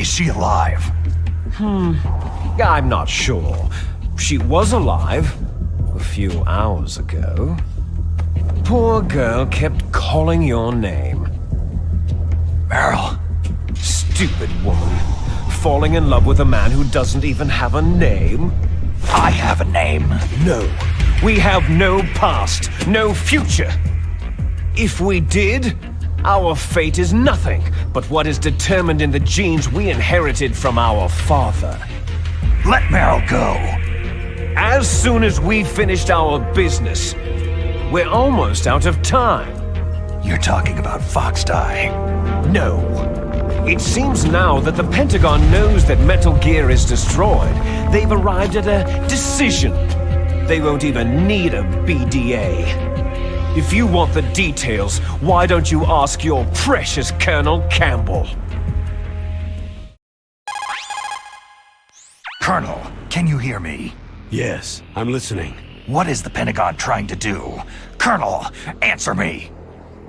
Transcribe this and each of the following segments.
Is she alive? I'm not sure. She was alive a few hours ago. Poor girl kept calling your name. Meryl. Stupid woman. Falling in love with a man who doesn't even have a name? I have a name. No. We have no past, no future. If we did, our fate is nothing but what is determined in the genes we inherited from our father. Let Meryl go. As soon as we finished our business, we're almost out of time. You're talking about Foxdie. No. It seems now that the Pentagon knows that Metal Gear is destroyed. They've arrived at a decision. They won't even need a BDA. If you want the details, why don't you ask your precious Colonel Campbell? Colonel, can you hear me? Yes, I'm listening. What is the Pentagon trying to do? Colonel, answer me!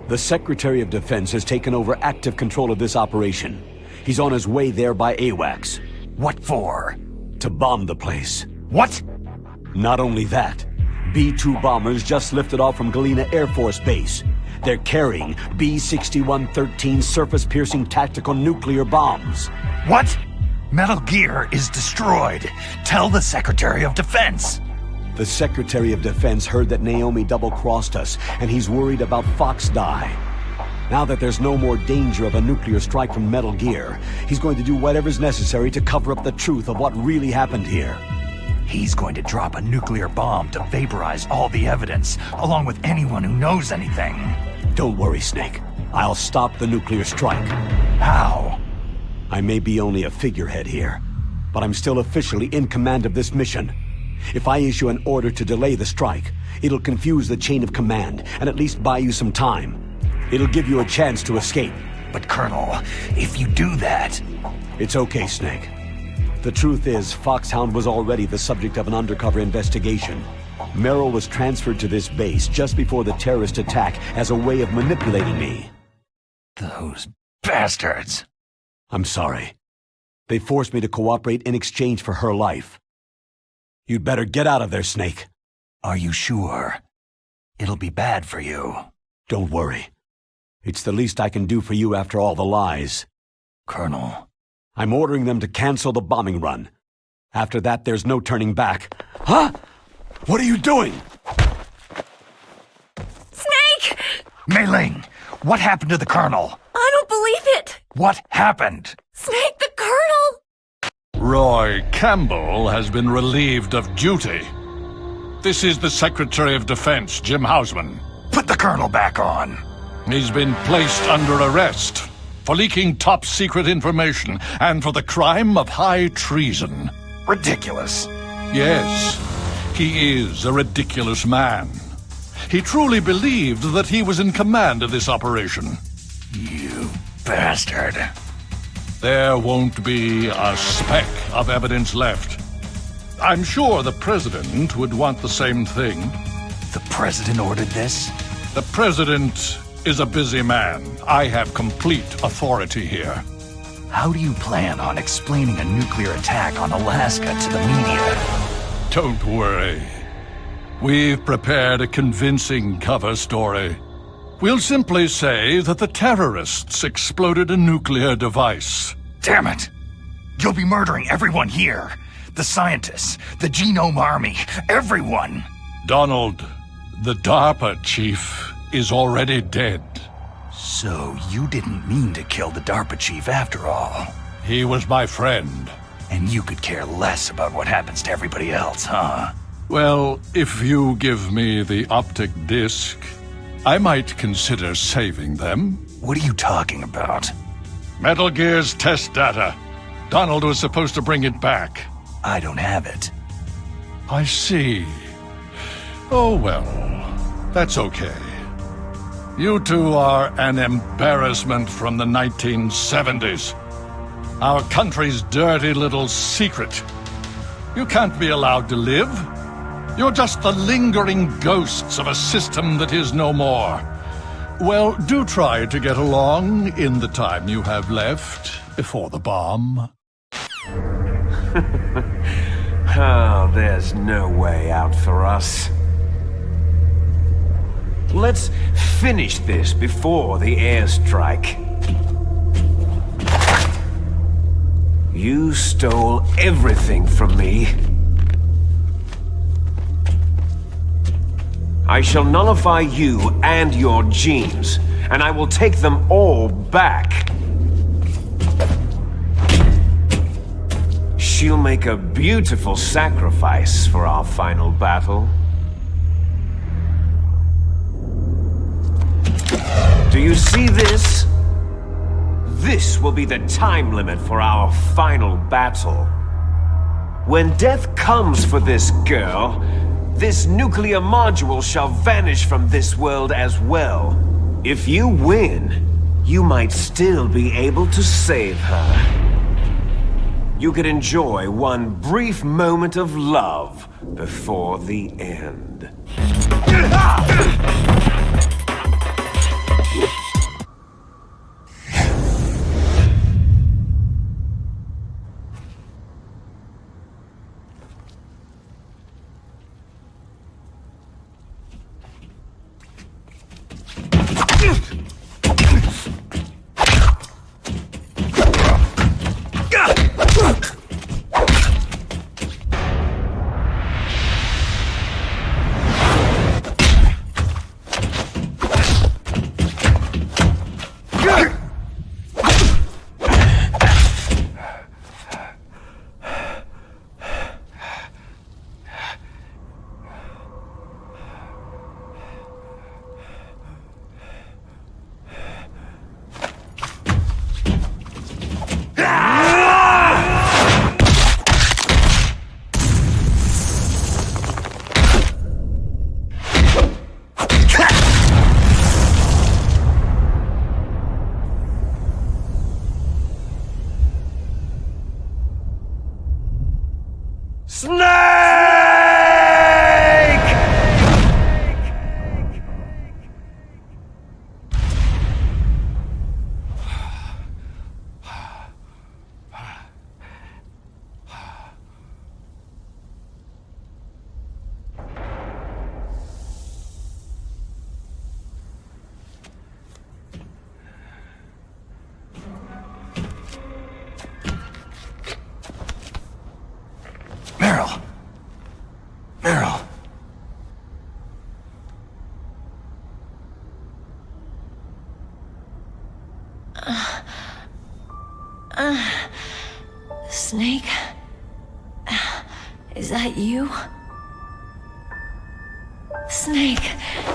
The Secretary of Defense has taken over active control of this operation. He's on his way there by AWACS. What for? To bomb the place. What? Not only that, B-2 bombers just lifted off from Galena Air Force Base. They're carrying B-6113 surface-piercing tactical nuclear bombs. What? Metal Gear is destroyed. Tell the Secretary of Defense. The Secretary of Defense heard that Naomi double-crossed us, and he's worried about Foxdie. Now that there's no more danger of a nuclear strike from Metal Gear, he's going to do whatever's necessary to cover up the truth of what really happened here. He's going to drop a nuclear bomb to vaporize all the evidence, along with anyone who knows anything. Don't worry, Snake. I'll stop the nuclear strike. How? I may be only a figurehead here, but I'm still officially in command of this mission. If I issue an order to delay the strike, it'll confuse the chain of command and at least buy you some time. It'll give you a chance to escape. But Colonel, if you do that... It's okay, Snake. The truth is, Foxhound was already the subject of an undercover investigation. Merrill was transferred to this base just before the terrorist attack as a way of manipulating me. Those bastards. I'm sorry. They forced me to cooperate in exchange for her life. You'd better get out of there, Snake. Are you sure? It'll be bad for you. Don't worry. It's the least I can do for you after all the lies. Colonel. I'm ordering them to cancel the bombing run. After that, there's no turning back. Huh? What are you doing? Snake! Mei Ling, what happened to the Colonel? I don't believe it! What happened? Snake, the Colonel! Roy Campbell has been relieved of duty. This is the Secretary of Defense, Jim Hausman. Put the Colonel back on. He's been placed under arrest for leaking top-secret information and for the crime of high treason. Ridiculous. Yes, he is a ridiculous man. He truly believed that he was in command of this operation. You bastard. There won't be a speck of evidence left. I'm sure the President would want the same thing. The President ordered this? The President is a busy man. I have complete authority here. How do you plan on explaining a nuclear attack on Alaska to the media? Don't worry. We've prepared a convincing cover story. We'll simply say that the terrorists exploded a nuclear device. Damn it! You'll be murdering everyone here. The scientists, the Genome Army, everyone. Donald, the DARPA chief, is already dead. So you didn't mean to kill the DARPA chief after all. He was my friend. And you could care less about what happens to everybody else, huh? Well, if you give me the optic disc, I might consider saving them. What are you talking about? Metal Gear's test data. Donald was supposed to bring it back. I don't have it. I see. Oh well, that's okay. You two are an embarrassment from the 1970s. Our country's dirty little secret. You can't be allowed to live. You're just the lingering ghosts of a system that is no more. Well, do try to get along in the time you have left before the bomb. Oh, there's no way out for us. Let's finish this before the airstrike. You stole everything from me. I shall nullify you and your genes, and I will take them all back. She'll make a beautiful sacrifice for our final battle. Do you see this? This will be the time limit for our final battle. When death comes for this girl, this nuclear module shall vanish from this world as well. If you win, you might still be able to save her. You could enjoy one brief moment of love before the end. Snake? Is that you? Snake,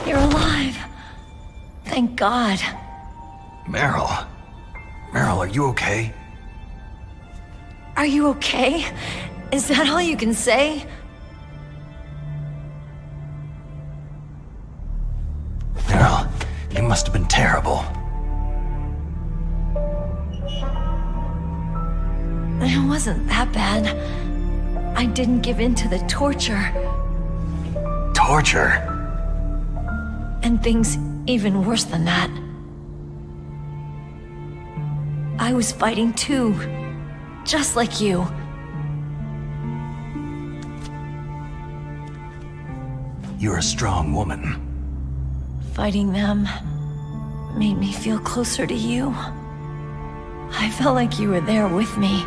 you're alive. Thank God. Meryl. Meryl, are you okay? Are you okay? Is that all you can say? Meryl, it must have been terrible. It wasn't that bad. I didn't give in to the torture. Torture? And things even worse than that. I was fighting too. Just like you. You're a strong woman. Fighting them made me feel closer to you. I felt like you were there with me.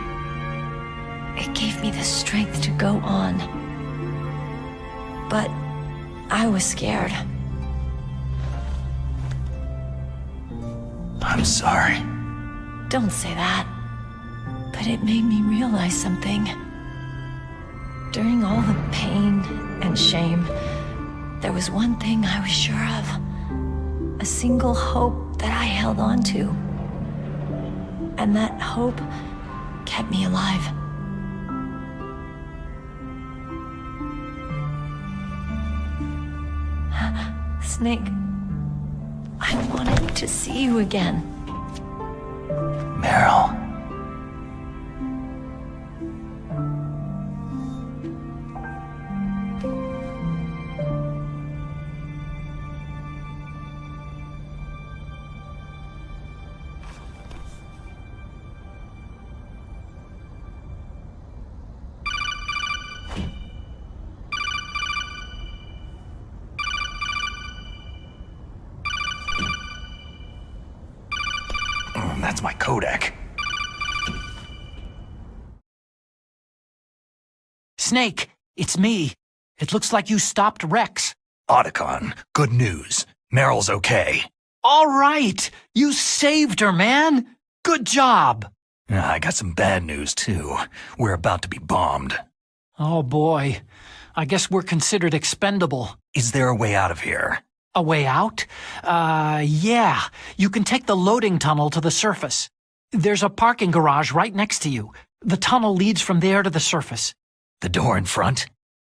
It gave me the strength to go on. But I was scared. I'm sorry. Don't say that. But it made me realize something. During all the pain and shame, there was one thing I was sure of. A single hope that I held on to. And that hope kept me alive. Snake, I wanted to see you again. Meryl. That's my codec. Snake, it's me. It looks like you stopped Rex. Otacon, good news. Meryl's okay. All right! You saved her, man! Good job! I got some bad news, too. We're about to be bombed. Oh, boy. I guess we're considered expendable. Is there a way out of here? A way out? Yeah. You can take the loading tunnel to the surface. There's a parking garage right next to you. The tunnel leads from there to the surface. The door in front?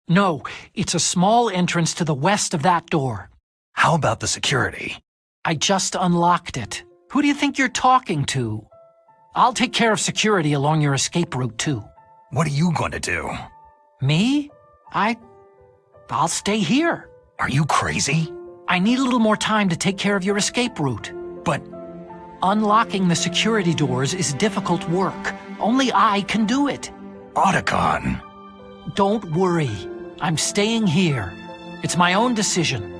No, it's a small entrance to the west of that door. How about the security? I just unlocked it. Who do you think you're talking to? I'll take care of security along your escape route, too. What are you going to do? Me? I'll stay here. Are you crazy? I need a little more time to take care of your escape route. But Unlocking the security doors is difficult work. Only I can do it. Otacon! Don't worry. I'm staying here. It's my own decision.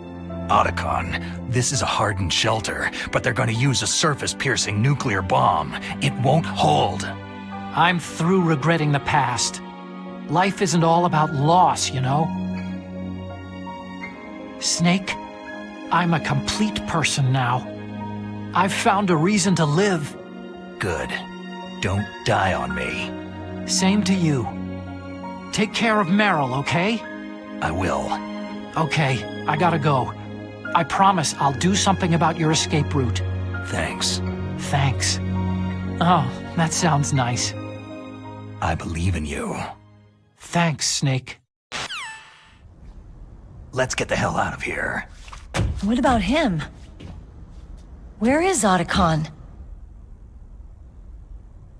Otacon, this is a hardened shelter, but they're going to use a surface-piercing nuclear bomb. It won't hold. I'm through regretting the past. Life isn't all about loss, you know? Snake, I'm a complete person now. I've found a reason to live. Good. Don't die on me. Same to you. Take care of Meryl, okay? I will. Okay, I gotta go. I promise I'll do something about your escape route. Thanks. Thanks. Oh, that sounds nice. I believe in you. Thanks, Snake. Let's get the hell out of here. What about him? Where is Otacon?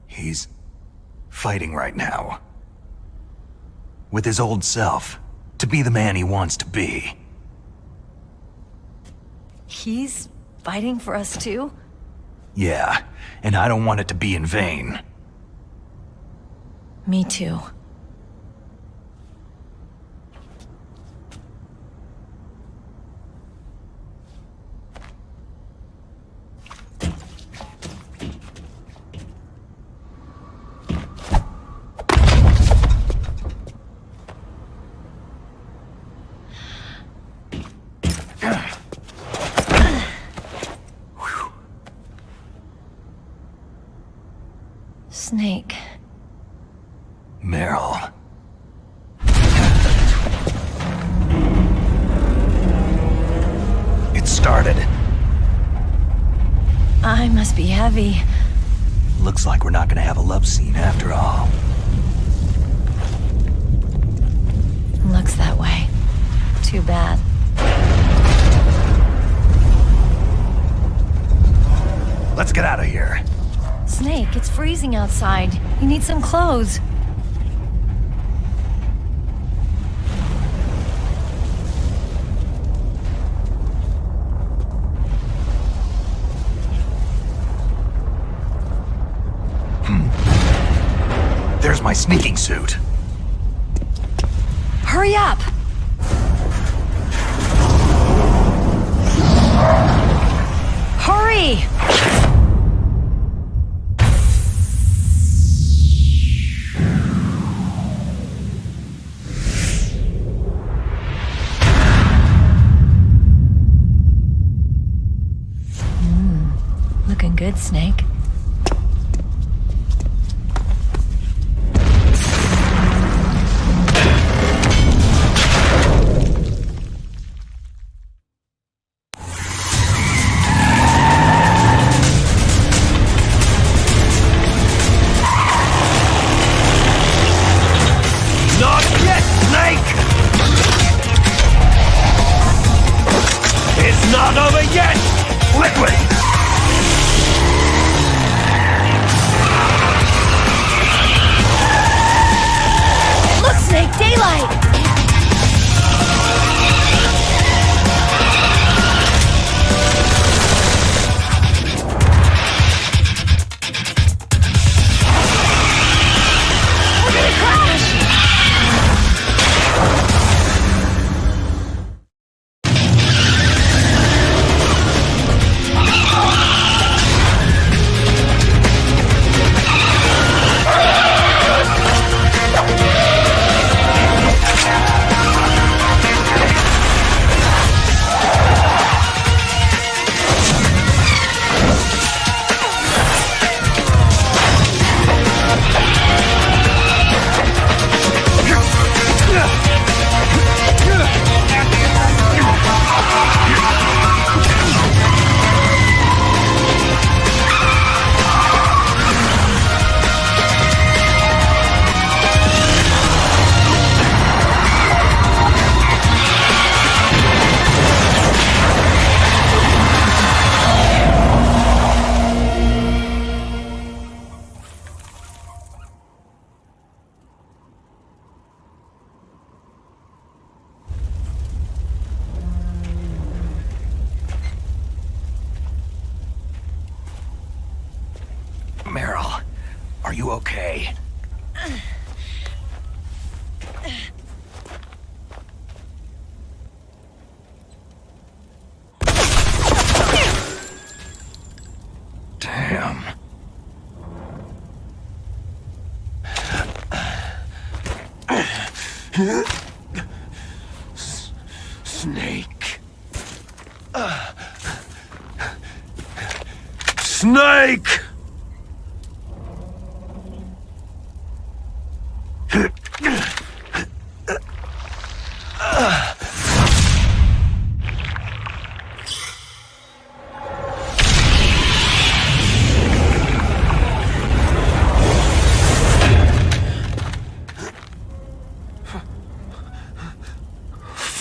He's fighting right now. With his old self. To be the man he wants to be. He's fighting for us too? Yeah, and I don't want it to be in vain. Me too. Snake. Meryl. It started. I must be heavy. Looks like we're not gonna have a love scene after all. Looks that way. Too bad. Let's get out of here. Snake, it's freezing outside. You need some clothes. There's my sneaking suit. Hurry up! Hurry! Looking good, Snake. Not yet, Snake! It's not over yet! Liquid! Are you okay? Damn. Snake. Snake!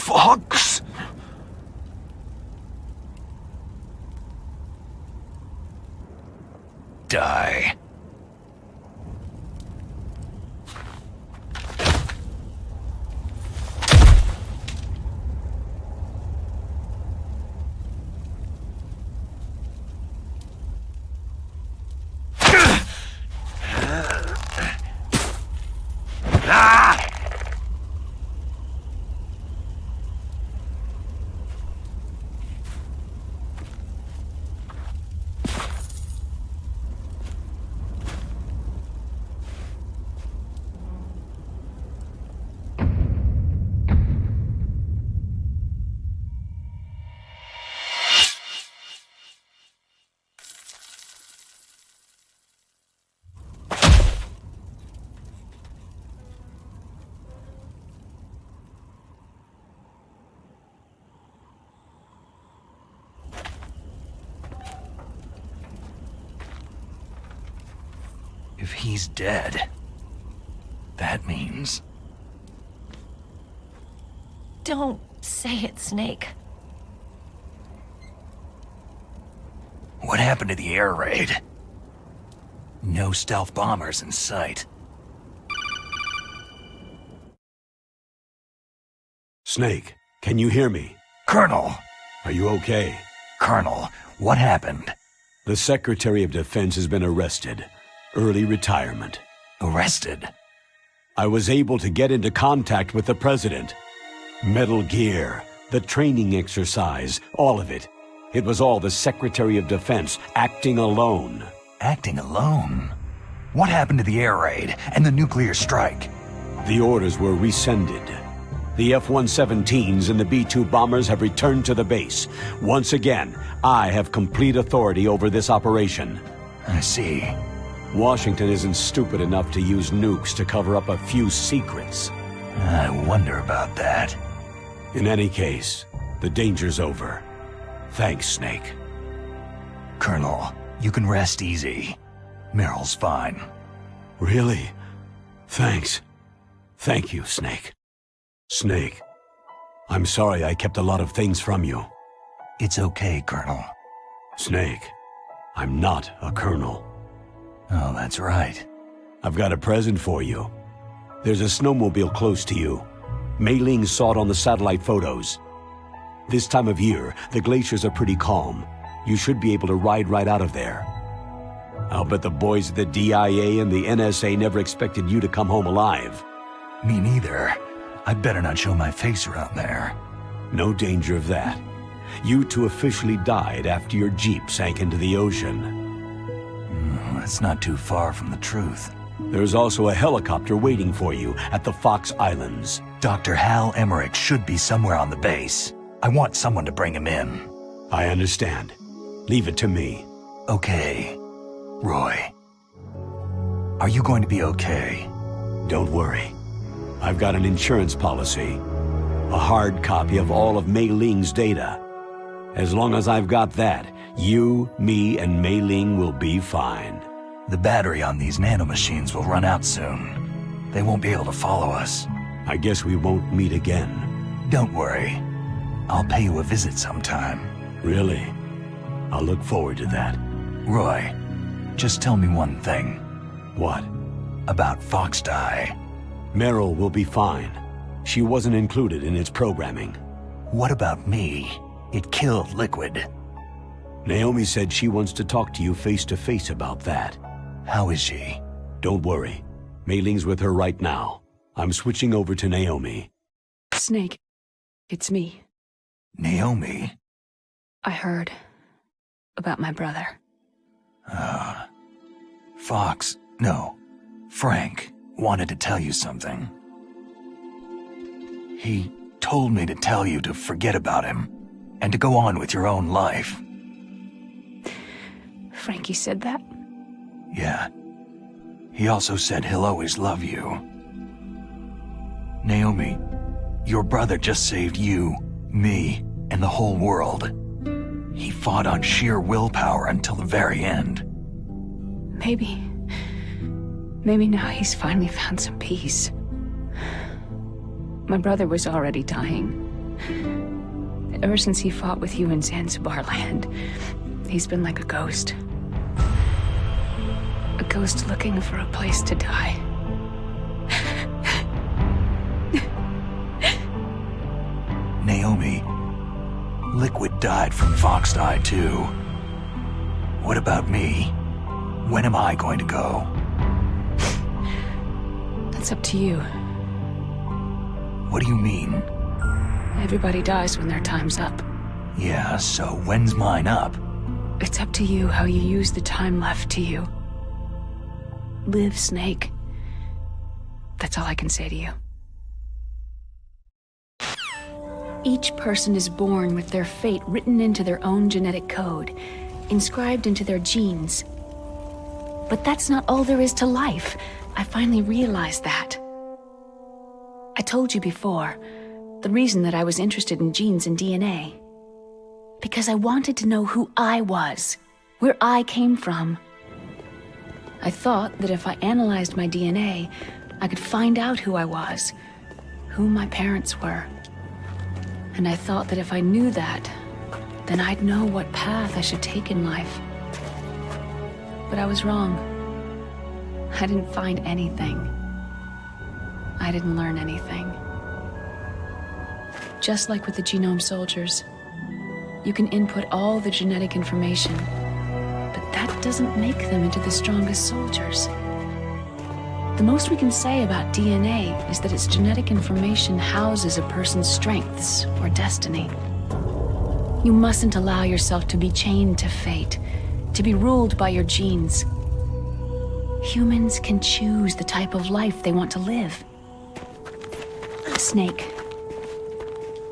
Fox? Die. If he's dead, that means... Don't say it, Snake. What happened to the air raid? No stealth bombers in sight. Snake, can you hear me? Colonel! Are you okay? Colonel, what happened? The Secretary of Defense has been arrested. Early retirement. Arrested? I was able to get into contact with the President. Metal Gear, the training exercise, all of it. It was all the Secretary of Defense acting alone. Acting alone? What happened to the air raid and the nuclear strike? The orders were rescinded. The F-117s and the B-2 bombers have returned to the base. Once again, I have complete authority over this operation. I see. Washington isn't stupid enough to use nukes to cover up a few secrets. I wonder about that. In any case, the danger's over. Thanks, Snake. Colonel, you can rest easy. Meryl's fine. Really? Thanks. Thank you, Snake. Snake, I'm sorry I kept a lot of things from you. It's okay, Colonel. Snake, I'm not a colonel. Oh, that's right. I've got a present for you. There's a snowmobile close to you. Mei Ling saw it on the satellite photos. This time of year, the glaciers are pretty calm. You should be able to ride right out of there. I'll bet the boys at the DIA and the NSA never expected you to come home alive. Me neither. I'd better not show my face around there. No danger of that. You two officially died after your Jeep sank into the ocean. That's not too far from the truth. There's also a helicopter waiting for you at the Fox Islands. Dr. Hal Emmerich should be somewhere on the base. I want someone to bring him in. I understand. Leave it to me. Okay. Roy. Are you going to be okay? Don't worry. I've got an insurance policy. A hard copy of all of Mei Ling's data. As long as I've got that, you, me, and Mei Ling will be fine. The battery on these nanomachines will run out soon. They won't be able to follow us. I guess we won't meet again. Don't worry. I'll pay you a visit sometime. Really? I'll look forward to that. Roy, just tell me one thing. What? About Fox Die. Meryl will be fine. She wasn't included in its programming. What about me? It killed Liquid. Naomi said she wants to talk to you face to face about that. How is she? Don't worry. Mei Ling's with her right now. I'm switching over to Naomi. Snake, it's me. Naomi? I heard about my brother. Frank wanted to tell you something. He told me to tell you to forget about him and to go on with your own life. Frankie said that? Yeah. He also said he'll always love you. Naomi, your brother just saved you, me, and the whole world. He fought on sheer willpower until the very end. Maybe now he's finally found some peace. My brother was already dying. Ever since he fought with you in Zanzibar land, he's been like a ghost. A ghost looking for a place to die. Naomi, Liquid died from Fox Die too. What about me? When am I going to go? That's up to you. What do you mean? Everybody dies when their time's up. Yeah, so when's mine up? It's up to you how you use the time left to you. Live, Snake. That's all I can say to you. Each person is born with their fate written into their own genetic code, inscribed into their genes. But that's not all there is to life. I finally realized that. I told you before, the reason that I was interested in genes and DNA. Because I wanted to know who I was, where I came from. I thought that if I analyzed my DNA, I could find out who I was, who my parents were. And I thought that if I knew that, then I'd know what path I should take in life. But I was wrong. I didn't find anything. I didn't learn anything. Just like with the genome soldiers, you can input all the genetic information, but that doesn't make them into the strongest soldiers. The most we can say about DNA is that its genetic information houses a person's strengths or destiny. You mustn't allow yourself to be chained to fate, to be ruled by your genes. Humans can choose the type of life they want to live. Snake,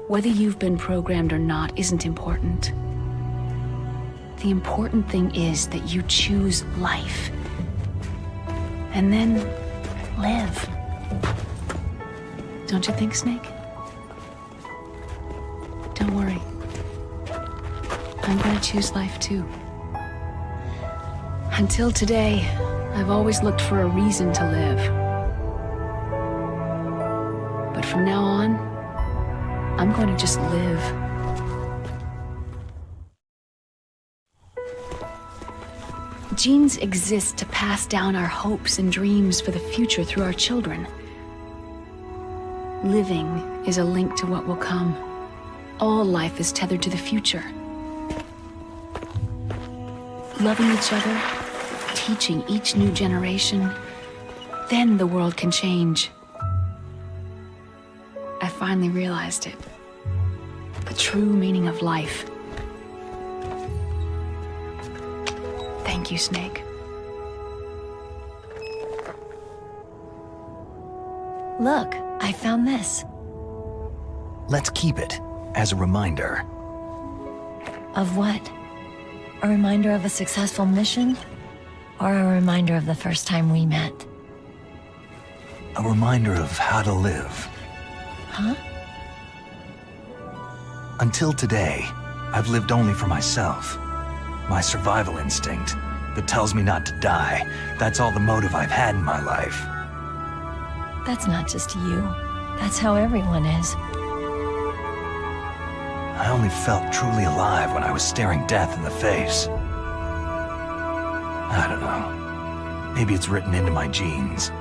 whether you've been programmed or not isn't important. The important thing is that you choose life. And then live. Don't you think, Snake? Don't worry. I'm gonna choose life too. Until today, I've always looked for a reason to live. But from now on, I'm going to just live. Genes exist to pass down our hopes and dreams for the future through our children. Living is a link to what will come. All life is tethered to the future. Loving each other, teaching each new generation, then the world can change. I finally realized it. The true meaning of life. Thank you, Snake. Look, I found this. Let's keep it as a reminder. Of what? A reminder of a successful mission? Or a reminder of the first time we met? A reminder of how to live. Huh? Until today, I've lived only for myself. My survival instinct that tells me not to die. That's all the motive I've had in my life. That's not just you. That's how everyone is. I only felt truly alive when I was staring death in the face. I don't know. Maybe it's written into my genes.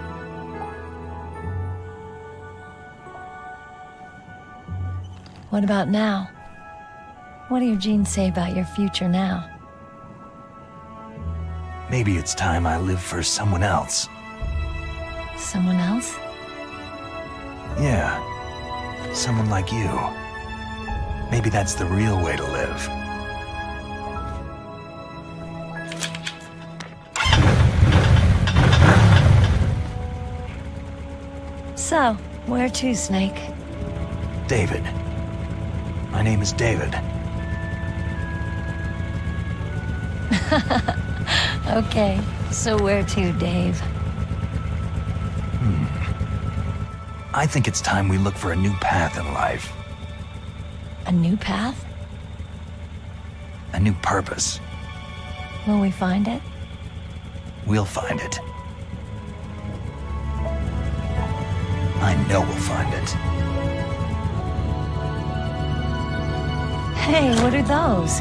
What about now? What do your genes say about your future now? Maybe it's time I live for someone else. Someone else? Yeah. Someone like you. Maybe that's the real way to live. So, where to, Snake? David. My name is David. Okay, so where to, Dave? I think it's time we look for a new path in life. A new path? A new purpose. Will we find it? We'll find it. I know we'll find it. Hey, what are those?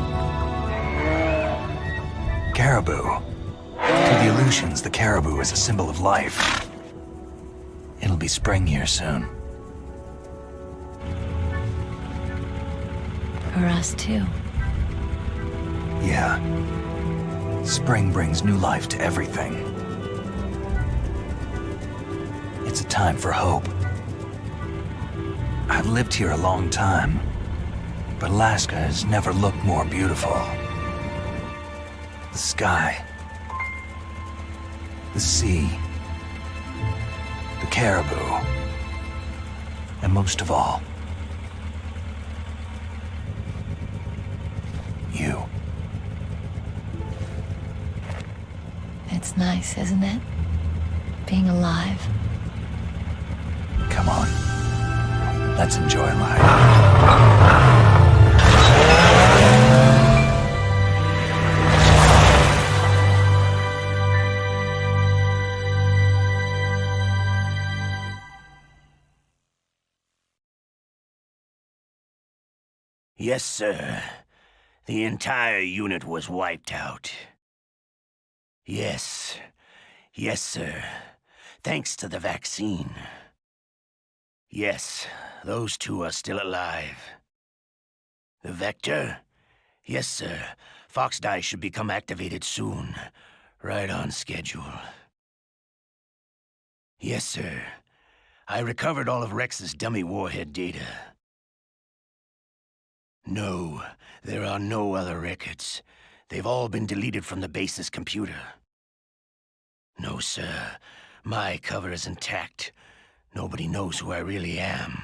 Caribou. To the Aleutians, the caribou is a symbol of life. It'll be spring here soon. For us, too. Yeah. Spring brings new life to everything. It's a time for hope. I've lived here a long time, but Alaska has never looked more beautiful. The sky, the sea, the caribou, and most of all, you. It's nice, isn't it? Being alive. Come on. Let's enjoy life. Yes, sir. The entire unit was wiped out. Yes. Yes, sir. Thanks to the vaccine. Yes, those two are still alive. The Vector? Yes, sir. Fox Die should become activated soon. Right on schedule. Yes, sir. I recovered all of Rex's dummy warhead data. No, there are no other records. They've all been deleted from the base's computer. No, sir. My cover is intact. Nobody knows who I really am.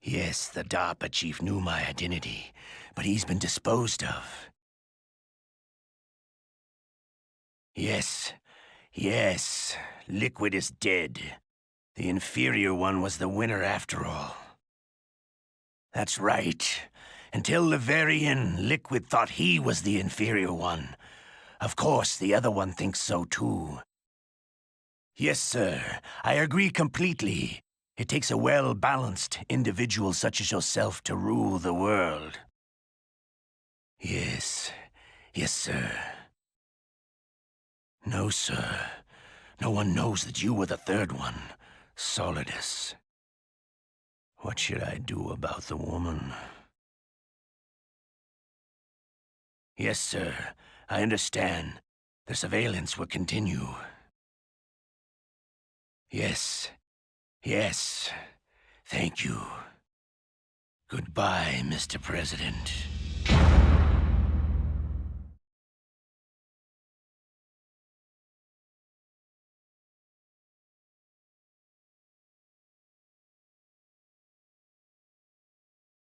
Yes, the DARPA chief knew my identity, but he's been disposed of. Yes, yes, Liquid is dead. The inferior one was the winner after all. That's right. Until the very end, Liquid thought he was the inferior one. Of course, the other one thinks so too. Yes, sir. I agree completely. It takes a well-balanced individual such as yourself to rule the world. Yes. Yes, sir. No, sir. No one knows that you were the third one, Solidus. What should I do about the woman? Yes, sir. I understand. The surveillance will continue. Yes. Yes. Thank you. Goodbye, Mr. President.